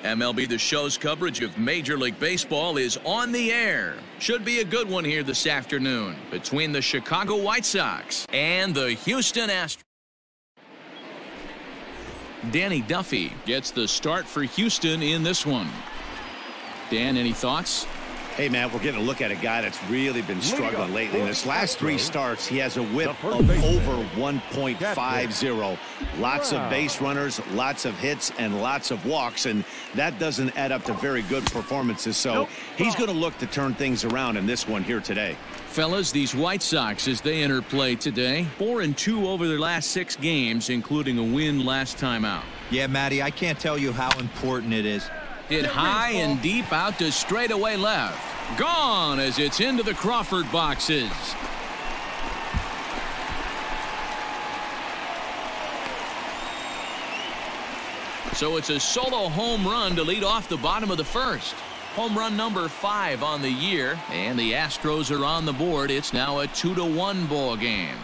MLB The Show's coverage of Major League Baseball is on the air. Should be a good one here this afternoon between the Chicago White Sox and the Houston Astros. Danny Duffy gets the start for Houston in this one. Dan, any thoughts? Hey, man, we're getting a look at a guy that's really been struggling lately. In his last 3 starts, he has a whip of over 1.50. Lots of base runners, lots of hits, and lots of walks, and that doesn't add up to very good performances. So he's going to look to turn things around in this one here today. Fellas, these White Sox, as they enter play today, 4-2 over their last 6 games, including a win last time out. Yeah, Matty, I can't tell you how important it is. Hit high and deep out to straightaway left. Gone as it's into the Crawford boxes. So it's a solo home run to lead off the bottom of the first. Home run number 5 on the year, and the Astros are on the board. It's now a 2-1 ball game.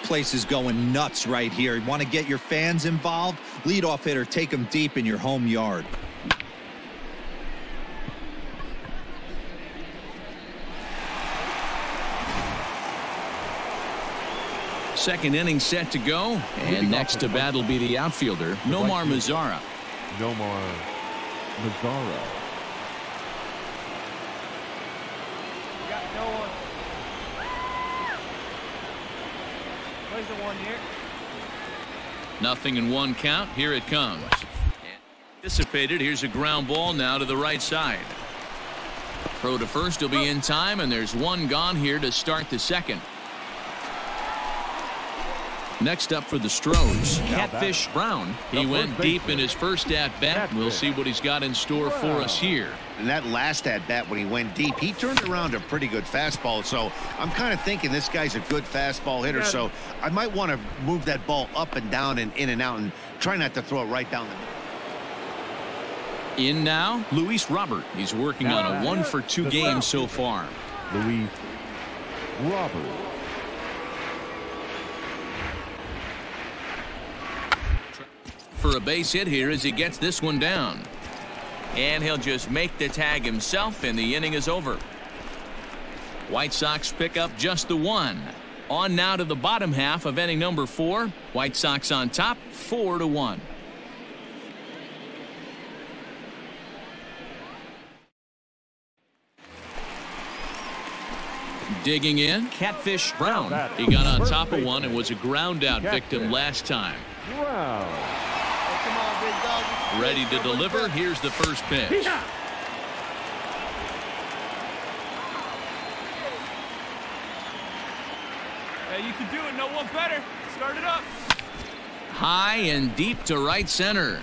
Place is going nuts right here. You want to get your fans involved? Leadoff hitter, take them deep in your home yard. Second inning set to go, and next to bat will be the outfielder, Nomar Mazara. Nomar Mazara. Plays the 1 here. Nothing in 1 count. Here it comes. Anticipated. Here's a ground ball now to the right side. Throw to first will be in time, and there's 1 gone here to start the second. Next up for the Stros, Catfish Brown. He went deep in his first at-bat. We'll see what he's got in store for us here. In that last at-bat when he went deep, he turned around a pretty good fastball. So I'm kind of thinking this guy's a good fastball hitter. So I might want to move that ball up and down and in and out and try not to throw it right down the middle. In now, Luis Robert. He's working on a 1-for-2 game so far. Luis Robert. For a base hit here as he gets this one down. And he'll just make the tag himself, and the inning is over. White Sox pick up just the 1. On now to the bottom half of inning number 4. White Sox on top, 4-1. Digging in, Catfish Brown. He got on top of one and was a ground out victim last time. Wow. Ready to deliver. Here's the first pitch. Hey, you can do it. No one better. Start it up. High and deep to right center.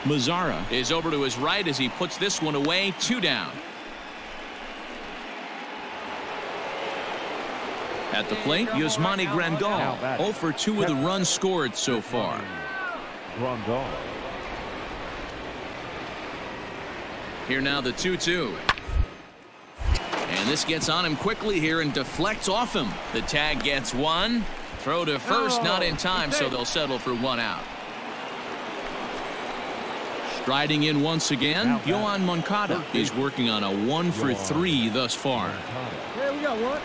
Mazara is over to his right as he puts this one away. 2 down. At the plate, Yasmani Grandal, 0-for-2 with the runs scored so far. Grandal. Here now the 2-2. And this gets on him quickly here and deflects off him. The tag gets 1. Throw to first, not in time, so they'll settle for 1 out. Striding in once again, Yohan Moncada. He's working on a 1-for-3 thus far. Yeah, we got 1.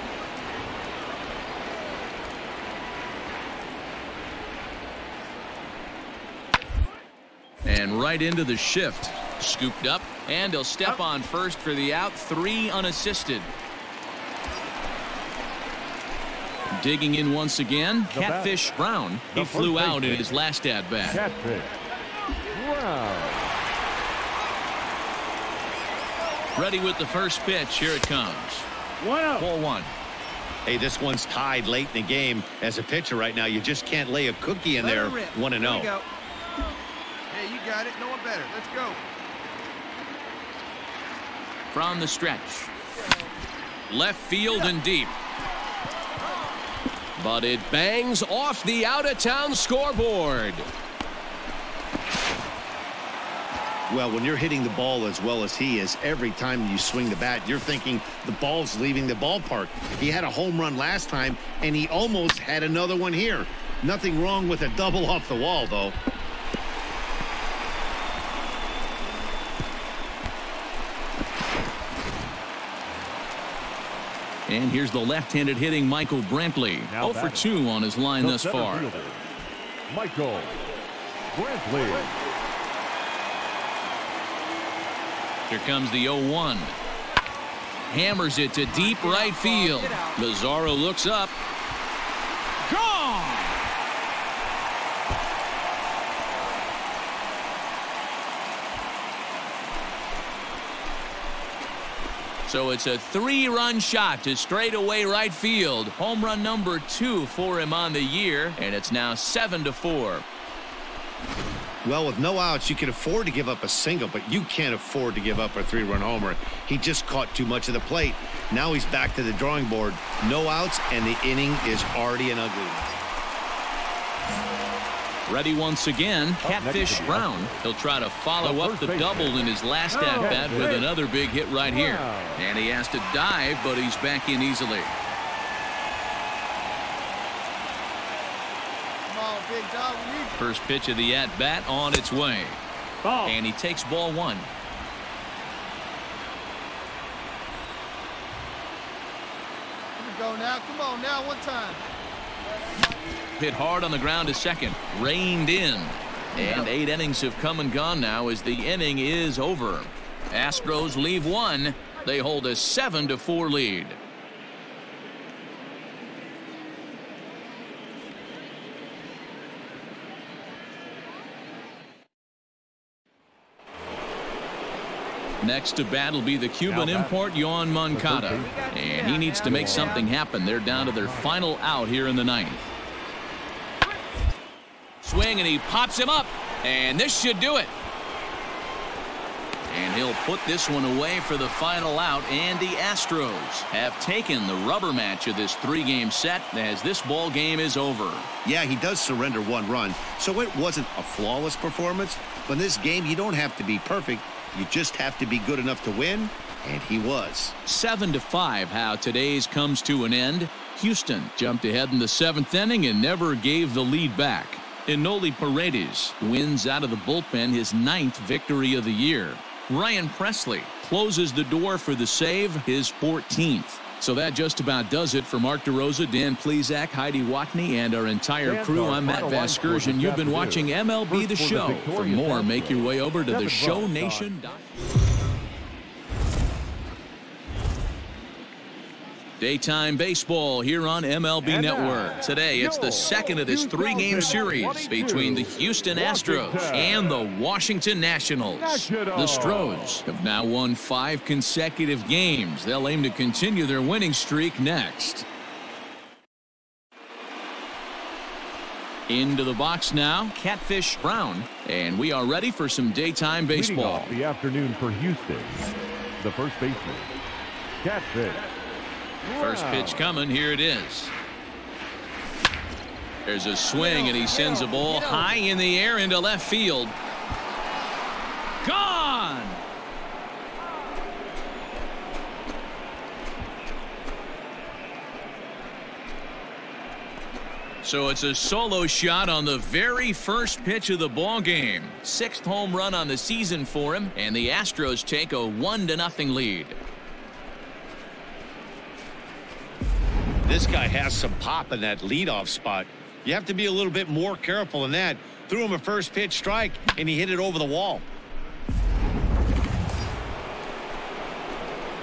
And right into the shift. Scooped up, and he'll step on first for the out. 3 unassisted. Digging in once again, Catfish Brown. He flew out in his last at-bat. Catfish Brown. Ready with the first pitch. Here it comes. 1-1. Hey, this one's tied late in the game. As a pitcher right now, you just can't lay a cookie in there. 1-0. Hey, you got it. No one better. Let's go. From the stretch. Left field and deep. But it bangs off the out-of-town scoreboard. Well, when you're hitting the ball as well as he is, every time you swing the bat, you're thinking the ball's leaving the ballpark. He had a home run last time, and he almost had another one here. Nothing wrong with a double off the wall, though. And here's the left-handed hitting Michael Brantley. 0 for 2 on his line thus far. Michael Brantley. Here comes the 0-1. Hammers it to deep right field. Lazaro looks up. Gone! So it's a 3-run shot to straightaway right field. Home run number 2 for him on the year, and it's now 7-4. Well, with no outs, you can afford to give up a single, but you can't afford to give up a 3-run homer. He just caught too much of the plate. Now he's back to the drawing board. No outs, and the inning is already an ugly one. Ready once again, Catfish Brown. He'll try to follow up the double in his last at-bat with another big hit right here. And he has to dive, but he's back in easily. Big dog. First pitch of the at-bat on its way. And he takes ball 1. Here we go now. Come on now, one time. Hit hard on the ground to second. Reined in. And 8 innings have come and gone now as the inning is over. Astros leave 1. They hold a 7-4 lead. Next to bat will be the Cuban import, Yoan Moncada. And he needs to make something happen. They're down to their final out here in the 9th. Swing, and he pops him up. And this should do it. And he'll put this one away for the final out. And the Astros have taken the rubber match of this 3-game set as this ball game is over. Yeah, he does surrender 1 run, so it wasn't a flawless performance. But in this game, you don't have to be perfect. You just have to be good enough to win, and he was. 7-5 how today's comes to an end. Houston jumped ahead in the 7th inning and never gave the lead back. Enoli Paredes wins out of the bullpen his 9th victory of the year. Ryan Presley closes the door for the save, his 14th. So that just about does it for Mark DeRosa, Dan Plesac, Heidi Watney, and our entire crew. I'm Matt Vasgersian. You've been watching MLB The Show. For more, make your way over to theshownation.com. Daytime baseball here on MLB Network. Today, it's the second of this 3-game series between the Houston Astros and the Washington Nationals. The Stros have now won 5 consecutive games. They'll aim to continue their winning streak next. Into the box now, Catfish Brown, and we are ready for some daytime baseball. The afternoon for Houston, the first baseman, Catfish. First pitch coming. Here it is. There's a swing, and he sends a ball high in the air into left field. Gone! So it's a solo shot on the very first pitch of the ball game. 6th home run on the season for him, and the Astros take a 1-0 lead. This guy has some pop in that leadoff spot. You have to be a little bit more careful than that. Threw him a first pitch strike, and he hit it over the wall.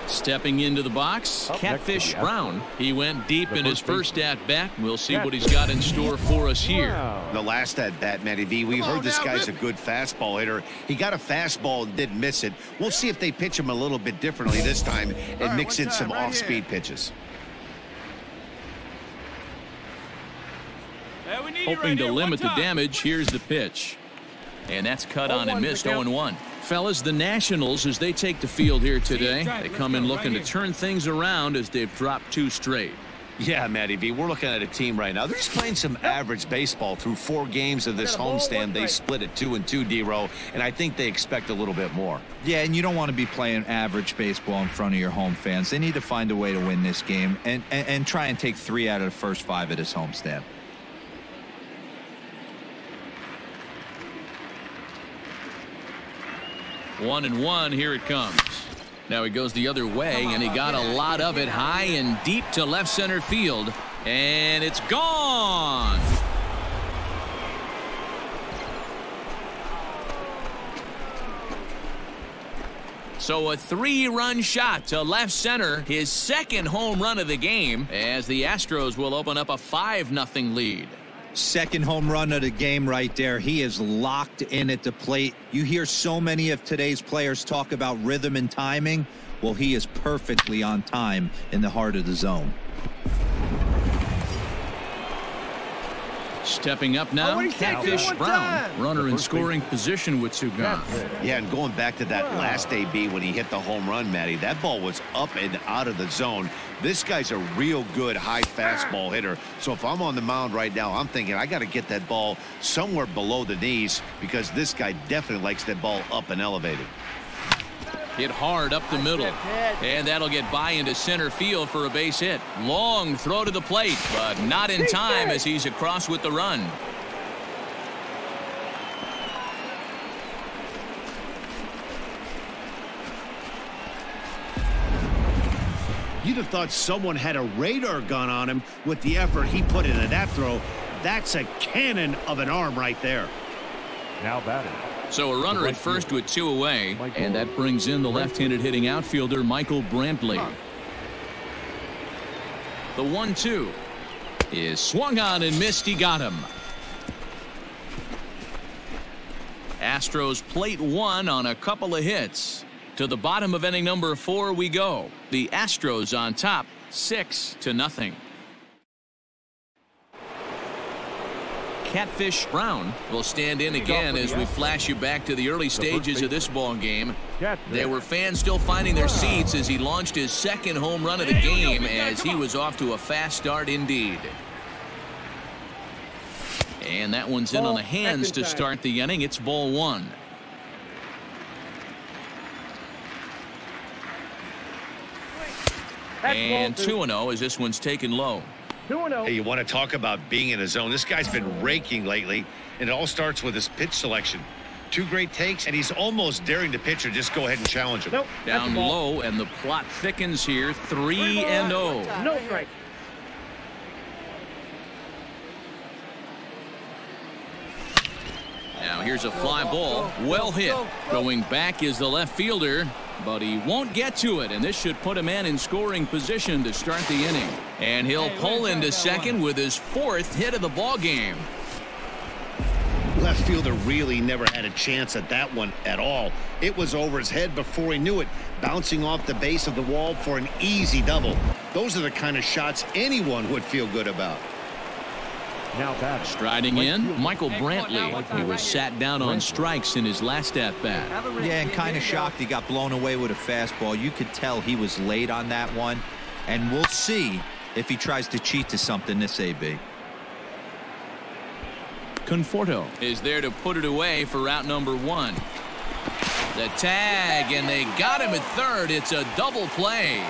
Stepping into the box, Catfish Brown. He went deep in his first at-bat. We'll see what he's got in store for us here. The last at-bat, Matty V, we heard this guy's a good fastball hitter. He got a fastball and didn't miss it. We'll see if they pitch him a little bit differently this time and mix in some off-speed pitches. Hoping to limit the damage, here's the pitch. And that's cut on and missed. 0-1. Fellas, the Nationals, as they take the field here today, they come in looking to turn things around as they've dropped 2 straight. Yeah, Matty V, we're looking at a team right now. They're just playing some average baseball through 4 games of this homestand. They split at 2-2, D-Row, and I think they expect a little bit more. Yeah, and you don't want to be playing average baseball in front of your home fans. They need to find a way to win this game and try and take 3 out of the first 5 of this homestand. One and one, here it comes. Now he goes the other way, and he got a lot of it high and deep to left center field, and it's gone. So a 3-run shot to left center, his second home run of the game, as the Astros will open up a 5-0 lead. Second home run of the game right there. He is locked in at the plate. You hear so many of today's players talk about rhythm and timing. Well, he is perfectly on time in the heart of the zone. Stepping up now, Catfish Brown, runner in scoring position with Sugan. Yeah, and going back to that last AB when he hit the home run, Matty, that ball was up and out of the zone. This guy's a real good high fastball hitter. So if I'm on the mound right now, I'm thinking I got to get that ball somewhere below the knees because this guy definitely likes that ball up and elevated. Hit hard up the middle, and that'll get by into center field for a base hit. Long throw to the plate, but not in time as he's across with the run. You'd have thought someone had a radar gun on him with the effort he put into that throw. That's a cannon of an arm right there. Now batting. So a runner at first with 2 away, and that brings in the left-handed hitting outfielder Michael Brantley. The 1-2 is swung on and missed. He got him. Astros plate 1 on a couple of hits. To the bottom of inning number 4 we go. The Astros on top, 6-0. Catfish Brown will stand in again as we flash you back to the early stages of this ball game. There were fans still finding their seats as he launched his second home run of the game as he was off to a fast start indeed. And that one's in on the hands to start the inning. It's ball 1. And 2-0 as this one's taken low. Hey, you want to talk about being in a zone? This guy's been raking lately, and it all starts with his pitch selection. 2 great takes, and he's almost daring the pitcher just go ahead and challenge him. Down low, and the plot thickens here. 3-0. No strike. Now here's a fly ball, well hit. Going back is the left fielder, but he won't get to it, and this should put a man in scoring position to start the inning. And he'll pull into second with his 4th hit of the ball game. Left fielder really never had a chance at that one at all. It was over his head before he knew it, bouncing off the base of the wall for an easy double. Those are the kind of shots anyone would feel good about. Now batting. Striding in, Michael Brantley. He was sat down on strikes in his last at-bat. Yeah, and kind of shocked he got blown away with a fastball. You could tell he was late on that one, and we'll see if he tries to cheat to something this AB. Conforto is there to put it away for out number 1. The tag, and they got him at third. It's a double play.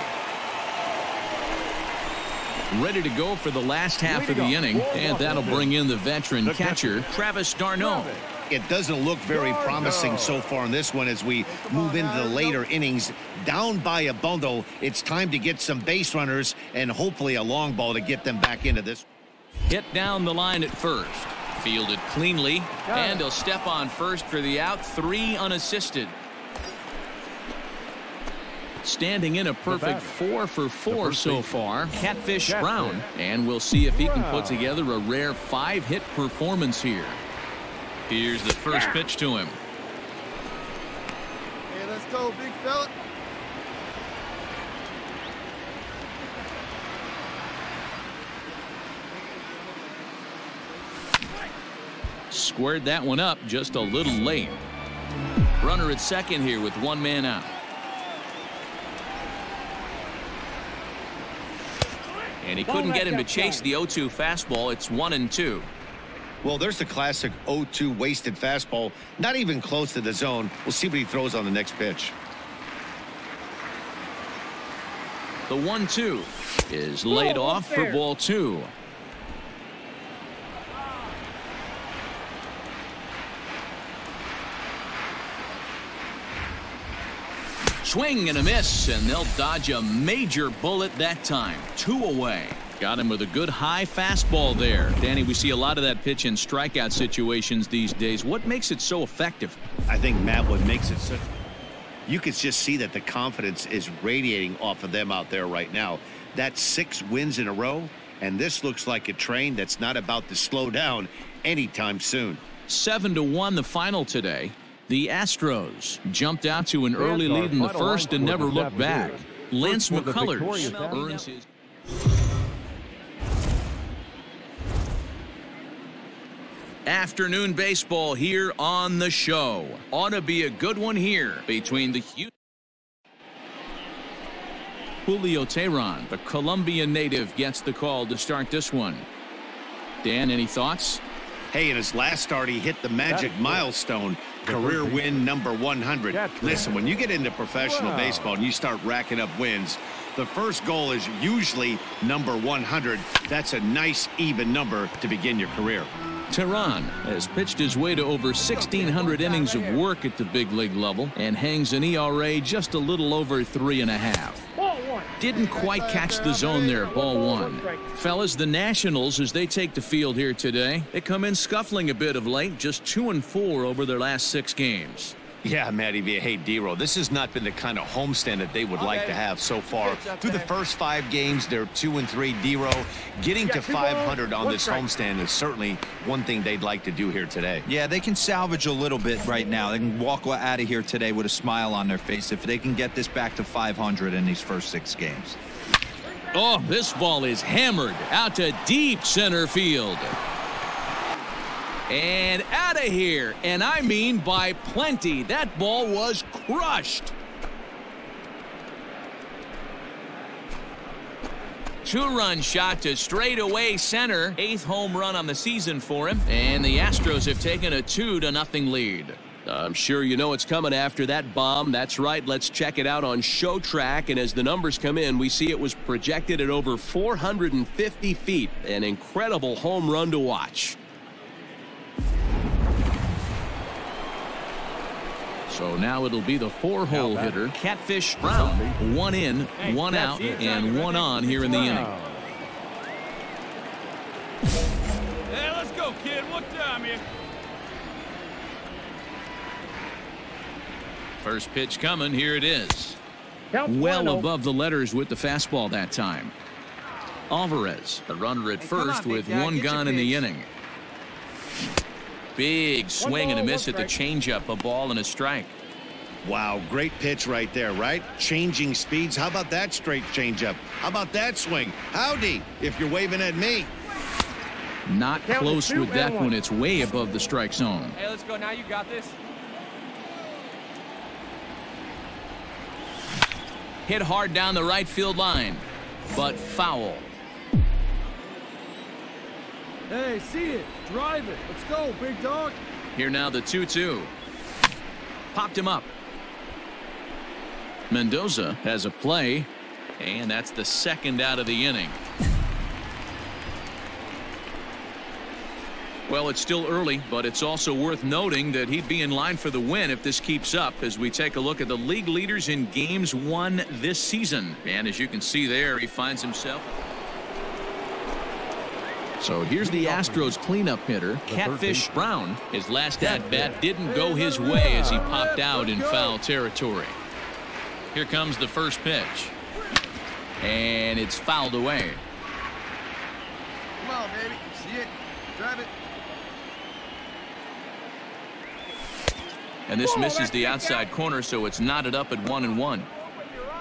Ready to go for the last half of the inning, and that'll bring in the veteran catcher, Travis d'Arnaud. It doesn't look very promising so far in this one as we move into the later innings. Down by a bundle, it's time to get some base runners and hopefully a long ball to get them back into this. Hit down the line at first. Fielded cleanly, and he'll step on first for the out. 3 unassisted. Standing in a perfect 4 for 4 so far, Catfish Brown, and we'll see if he can put together a rare 5-hit performance here. Here's the first pitch to him. Hey, let's go, big fella. Squared that one up just a little late. Runner at second here with 1 man out. And he couldn't get him to chase the 0-2 fastball. It's 1-2. Well, there's the classic 0-2 wasted fastball. Not even close to the zone. We'll see what he throws on the next pitch. The 1-2 is laid off for ball 2. Swing and a miss, and they'll dodge a major bullet that time. 2 away. Got him with a good high fastball there. Danny, we see a lot of that pitch in strikeout situations these days. What makes it so effective? I think, Matt, what makes it such... You can just see that the confidence is radiating off of them out there right now. That's 6 wins in a row, and this looks like a train that's not about to slow down anytime soon. 7-1 the final today. The Astros jumped out to an early lead in the first and never looked back. Lance McCullers earns his... Afternoon baseball here on the show. Ought to be a good one here between the Julio Teheran, the Colombian native, gets the call to start this one. Dan, any thoughts? Hey, in his last start, he hit the magic milestone, career win number 100. Listen, when you get into professional baseball and you start racking up wins, the first goal is usually number 100. That's a nice, even number to begin your career. Teheran has pitched his way to over 1,600 innings of work at the big league level and hangs an ERA just a little over 3.5. Didn't quite catch the zone there. Ball 1. Fellas, the Nationals, as they take the field here today, they come in scuffling a bit of late, just 2-4 over their last 6 games. Yeah, Matty V. Hey, D-Roll, this has not been the kind of homestand that they would like to have so far. Through the first 5 games, they're 2-3. D-Roll, getting to 500 on this homestand is certainly one thing they'd like to do here today. Yeah, they can salvage a little bit right now. They can walk out of here today with a smile on their face if they can get this back to 500 in these first 6 games. Oh, this ball is hammered out to deep center field. And out of here, and I mean by plenty. That ball was crushed. 2-run shot to straightaway center. 8th home run on the season for him. And the Astros have taken a 2-0 lead. I'm sure you know it's coming after that bomb. That's right. Let's check it out on Show Track. And as the numbers come in, we see it was projected at over 450 feet. An incredible home run to watch. So now it'll be the 4-hole hitter, Catfish Brown. 1 in, 1 out, and 1 on here in the inning. Hey, let's go, kid. What time here? First pitch coming. Here it is. Well above the letters with the fastball that time. Alvarez, the runner at first with 1 gone in the inning. Big swing and a miss at the changeup, a ball and a strike. Wow, great pitch right there, right? Changing speeds. How about that straight changeup? How about that swing? Howdy, if you're waving at me. Not close with that one. It's way above the strike zone. Hey, let's go. Now you got this. Hit hard down the right field line, but foul. Hey, see it. Drive it. Let's go, big dog. Here now the 2-2. Popped him up. Mendoza has a play, and that's the 2nd out of the inning. Well, it's still early, but it's also worth noting that he'd be in line for the win if this keeps up as we take a look at the league leaders in games won this season. And as you can see there, he finds himself. So here's the Astros cleanup hitter, Catfish Brown. His last at-bat didn't go his way as he popped out in foul territory. Here comes the first pitch. And it's fouled away. Come on, baby. See it. Drive it. And this misses the outside corner, so it's knotted up at 1-1.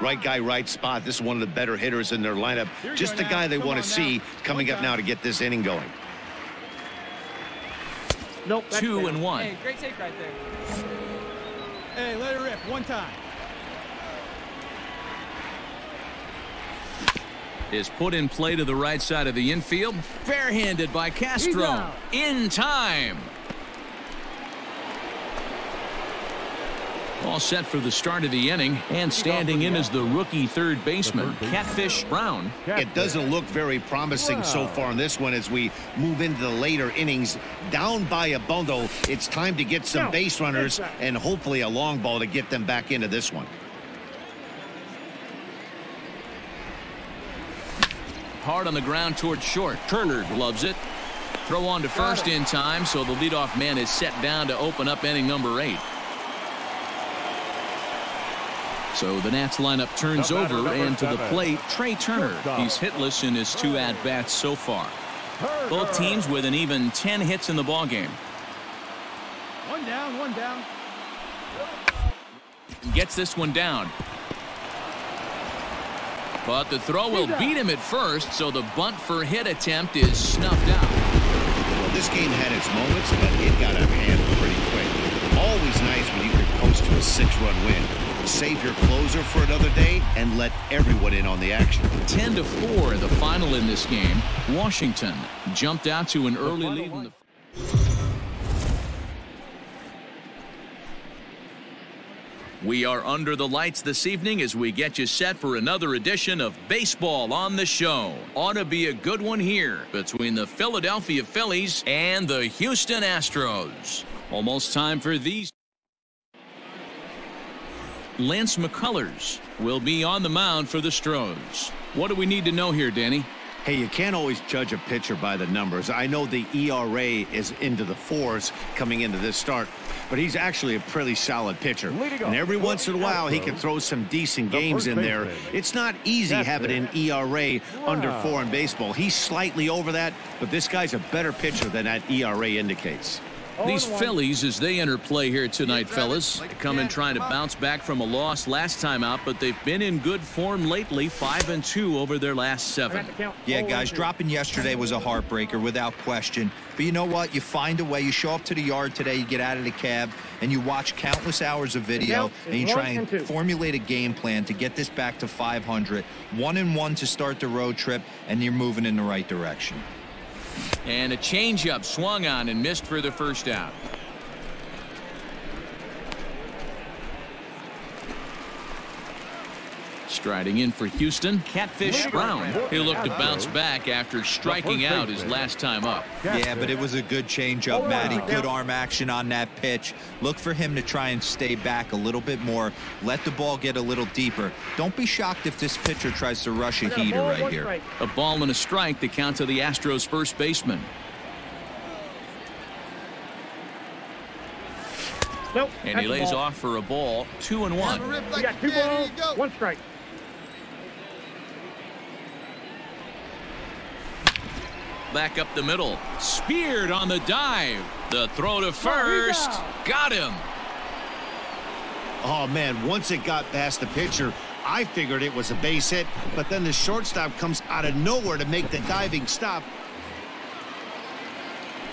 Right guy, right spot. This is one of the better hitters in their lineup. Just the guy they want to see coming up now to get this inning going. Nope. 2-1. Hey, great take right there. Hey, let it rip. 1 time. is put in play to the right side of the infield. Barehanded by Castro. In time. All set for the start of the inning, and standing in as the rookie third baseman, Catfish Brown. It doesn't look very promising so far in this one as we move into the later innings. Down by a bundle, it's time to get some base runners and hopefully a long ball to get them back into this one. Hard on the ground towards short. Turner gloves it. Throw on to first in time, so the leadoff man is set down to open up inning number 8. So the Nats lineup turns over, and to the plate, Trey Turner. He's hitless in his 2 at-bats so far. Both teams with an even 10 hits in the ballgame. One down, one down. Gets this one down. But the throw will beat him at first, so the bunt for hit attempt is snuffed out. Well, this game had its moments, but it got out of hand pretty quick. Always nice when you can coast to a 6-run win. Save your closer for another day and let everyone in on the action. 10-4 the final in this game. Washington jumped out to an early lead in the We are under the lights this evening as we get you set for another edition of Baseball on the Show. Ought to be a good one here between the Philadelphia Phillies and the Houston Astros. Almost time for these. Lance McCullers will be on the mound for the Stros. What do we need to know here, Danny? Hey, you can't always judge a pitcher by the numbers. I know the ERA is into the 4s coming into this start, but he's actually a pretty solid pitcher. And every once in a while, he can throw some decent games in there. It's not easy having an ERA under 4 in baseball. He's slightly over that, but this guy's a better pitcher than that ERA indicates. These Phillies, as they enter play here tonight, fellas, come in trying to bounce back from a loss last time out, but they've been in good form lately, 5-2 over their last 7. Yeah, guys, dropping yesterday was a heartbreaker without question. But you know what? You find a way. You show up to the yard today, you get out of the cab, and you watch countless hours of video, and you try and formulate a game plan to get this back to 500. 1-1 to start the road trip, and you're moving in the right direction. And a changeup swung on and missed for the first out. Striding in for Houston, Catfish Brown. He'll look to bounce back after striking out his last time up. Yeah, but it was a good changeup, Matty. Good arm action on that pitch. Look for him to try and stay back a little bit more. Let the ball get a little deeper. Don't be shocked if this pitcher tries to rush a heater right here. A ball and a strike, the count to the Astros first baseman. And he lays off for a ball. 2-1. You got 2 balls, 1 strike. Back up the middle. Speared on the dive. The throw to first. Got him. Oh, man, once it got past the pitcher, I figured it was a base hit, but then the shortstop comes out of nowhere to make the diving stop.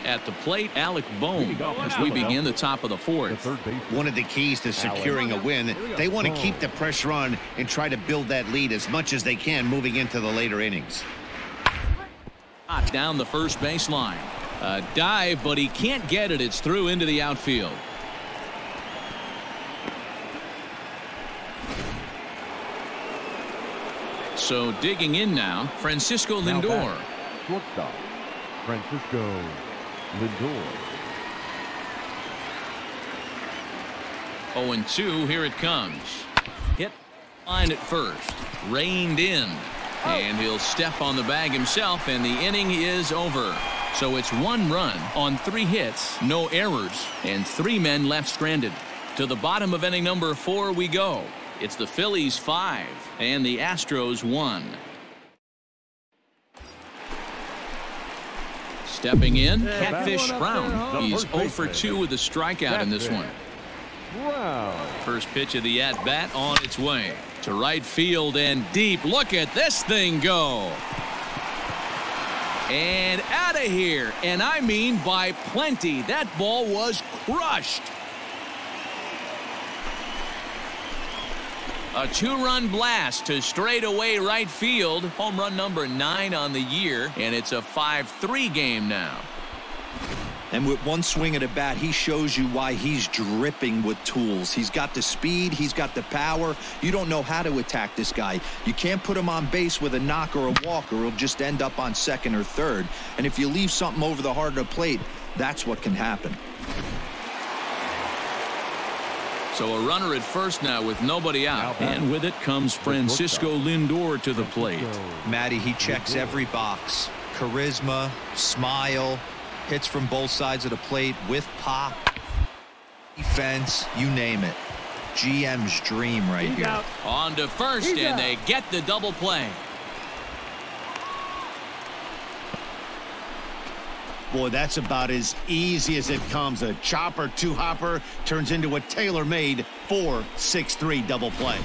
At the plate, Alec Bohm, as we begin the top of the 4th. One of the keys to securing a win, they want to keep the pressure on and try to build that lead as much as they can moving into the later innings. Down the first baseline. A dive, but he can't get it. It's through into the outfield. So digging in now, Francisco Lindor. Shortstop, Francisco Lindor. 0-2, here it comes. Hit line at first. Reined in. And he'll step on the bag himself, and the inning is over. So it's 1 run on 3 hits, no errors, and 3 men left stranded. To the bottom of inning number 4 we go. It's the Phillies 5 and the Astros 1. Stepping in, Catfish Brown. He's 0 for 2 with a strikeout in this one. First pitch of the at-bat on its way to right field and deep. Look at this thing go. And out of here. And I mean by plenty. That ball was crushed. A two-run blast to straightaway right field. Home run number 9 on the year, and it's a 5-3 game now. And with one swing at a bat, he shows you why he's dripping with tools. He's got the speed. He's got the power. You don't know how to attack this guy. You can't put him on base with a knock or a walk, or he'll just end up on second or third. And if you leave something over the heart of the plate, that's what can happen. So a runner at first now with nobody out. And with it comes Francisco Lindor to the plate. Matty, he checks every box. Charisma, smile, hits from both sides of the plate with pop, defense, you name it. GM's dream right here. On to first, and they get the double play. Boy, that's about as easy as it comes. A chopper two-hopper turns into a tailor-made 4-6-3 double play.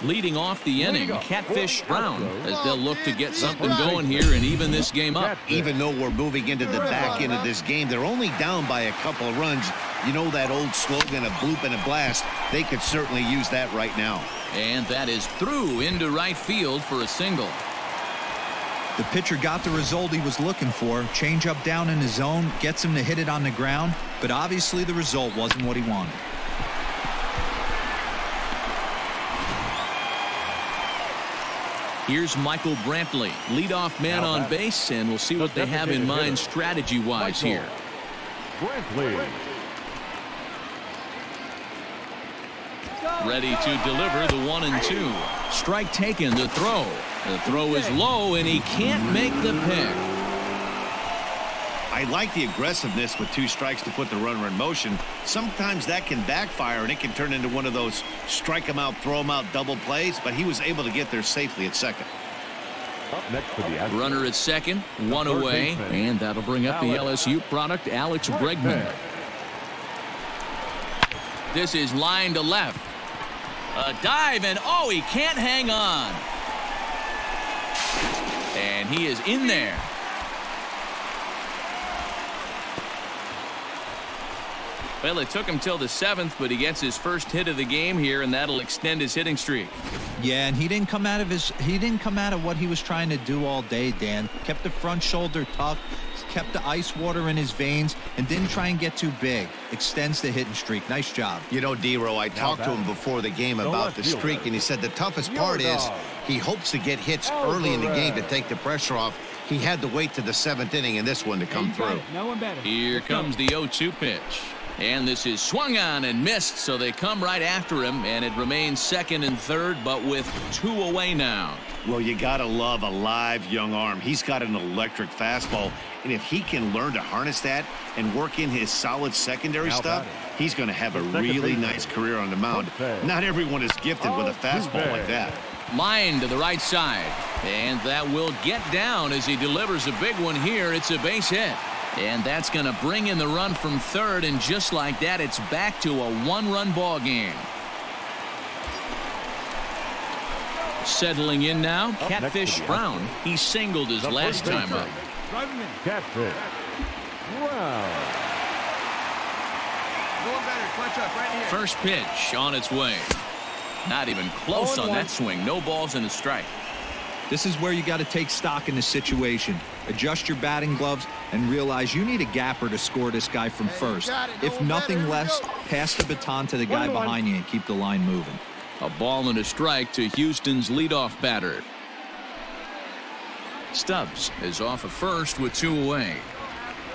Leading off the inning, Catfish Brown, as they'll look to get something going here and even this game up. Even though we're moving into the back end of this game, they're only down by a couple of runs. You know that old slogan, a bloop and a blast. They could certainly use that right now. And that is through into right field for a single. The pitcher got the result he was looking for. Change up down in his zone, gets him to hit it on the ground, but obviously the result wasn't what he wanted. Here's Michael Brantley, leadoff man on base, and we'll see what they have in mind strategy-wise here. Brantley. Ready to deliver the 1-2. Strike taken, the throw. The throw is low, and he can't make the pick. I like the aggressiveness with 2 strikes to put the runner in motion. Sometimes that can backfire, and it can turn into one of those strike him out, throw him out double plays, but he was able to get there safely at second. Up next for the runner at second, one away, and that'll bring up the LSU product, Alex Bregman. This is line to left. A dive, and oh, he can't hang on. And he is in there. Well, it took him till the 7th, but he gets his first hit of the game here, and that'll extend his hitting streak. Yeah, and he didn't come out of what he was trying to do all day, Dan. Kept the front shoulder tucked, kept the ice water in his veins, and didn't try and get too big. Extends the hitting streak. Nice job. You know, D-Row, I talked to him before the game about the streak, and he said the toughest part is he hopes to get hits early in the game to take the pressure off. He had to wait to the 7th inning in this one to come through. Here comes the 0-2 pitch. And this is swung on and missed, so they come right after him, and it remains second and third, but with 2 away now. Well, you got to love a live young arm. He's got an electric fastball, and if he can learn to harness that and work in his solid secondary stuff, he's going to have a really nice career on the mound. Not everyone is gifted with a fastball like that. Line to the right side, and that will get down as he delivers a big one here. It's a base hit. And that's going to bring in the run from third, and just like that, it's back to a 1-run ball game. Settling in now, Catfish Brown. He singled his last time up. Catfish Brown. First pitch on its way. Not even close on that swing. No balls and a strike. This is where you got to take stock in the situation. Adjust your batting gloves and realize you need a gapper to score this guy from first. If nothing less, pass the baton to the guy behind you and keep the line moving. A ball and a strike to Houston's leadoff batter. Stubbs is off of first with 2 away.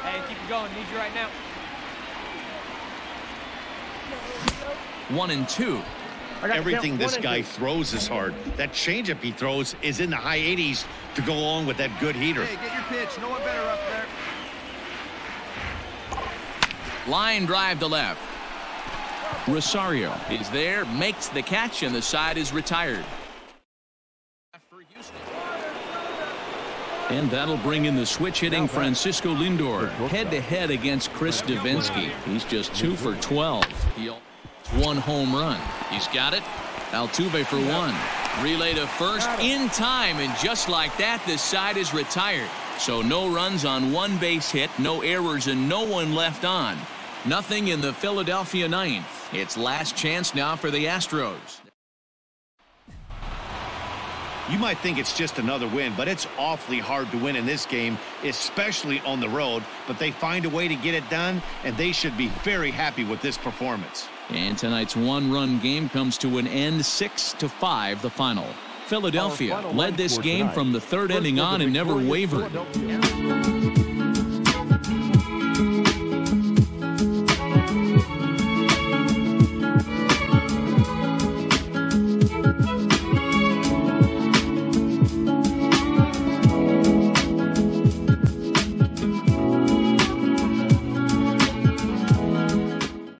Hey, keep it going. Need you right now. 1-2. Everything this guy throws is hard. That changeup he throws is in the high 80s to go along with that good heater. Hey, get your pitch. No one better up there. Line drive to left. Rosario is there, makes the catch, and the side is retired. And that'll bring in the switch hitting Francisco Lindor head-to-head against Chris Davinsky. He's just 2 for 12. He'll 1 home run. He's got it. Altuve for 1. Relay to first in time, and just like that, the side is retired. So no runs on 1 base hit, no errors, and no one left on. Nothing in the Philadelphia 9th. It's last chance now for the Astros. You might think it's just another win, but it's awfully hard to win in this game, especially on the road. But they find a way to get it done, and they should be very happy with this performance. And tonight's one-run game comes to an end, 6-5 the final. Philadelphia led this game from the third inning on and never wavered.